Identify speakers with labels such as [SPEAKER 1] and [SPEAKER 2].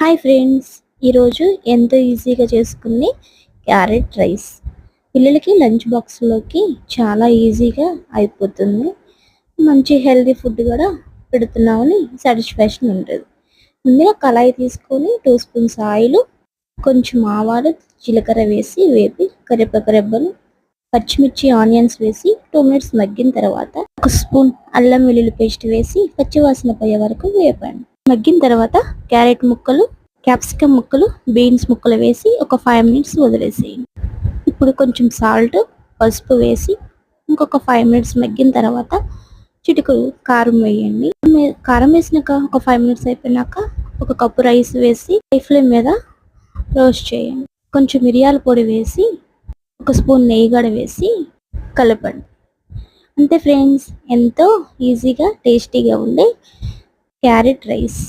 [SPEAKER 1] Hi friends, ఈరోజు ఎంతో ఈజీగా చేసుకునే క్యారెట్ రైస్ పిల్లలకి లంచ్ బాక్స్లోకి చాలా ఈజీగా అయిపోతుంది. మంచి హెల్తీ ఫుడ్ కూడా పెడుతున్నామని సాటిస్ఫాక్షన్ ఉంటుంది. ముందుగా కళాయి తీసుకొని 2 స్పూన్స్ ఆయిల్, కొంచెం ఆవాలు, జీలకర్ర వేసి వేపి కరివేపాకు రెబ్బలు, పచ్చిమిర్చి, ఆనియన్స్ వేసి 2 మినిట్స్ మగ్గిన తర్వాత 1 స్పూన్ అల్లం వెల్లుల్లి పేస్ట్ వేసి పచ్చివాసన పోయే వరకు వేపండి. మగ్గిన తర్వాత క్యారెట్ ముక్కలు, క్యాప్సికమ్ ముక్కలు, బీన్స్ ముక్కలు వేసి ఒక 5 మినిట్స్ వదిలేసేయండి. ఇప్పుడు కొంచెం సాల్ట్, పసుపు వేసి ఇంకొక 5 మినిట్స్ మగ్గిన తర్వాత చిటికెడు కారం వేయండి. కారం వేసినాక ఒక 5 మినిట్స్ అయిపోయినాక ఒక కప్పు రైస్ వేసి హై ఫ్లేమ్ మీద రోస్ట్ చేయండి. కొంచెం మిరియాల పొడి వేసి 1 స్పూన్ నెయ్యి కూడా వేసి కలపండి. అంతే ఫ్రెండ్స్, ఎంతో ఈజీగా టేస్టీగా ఉండే క్యారెట్ రైస్.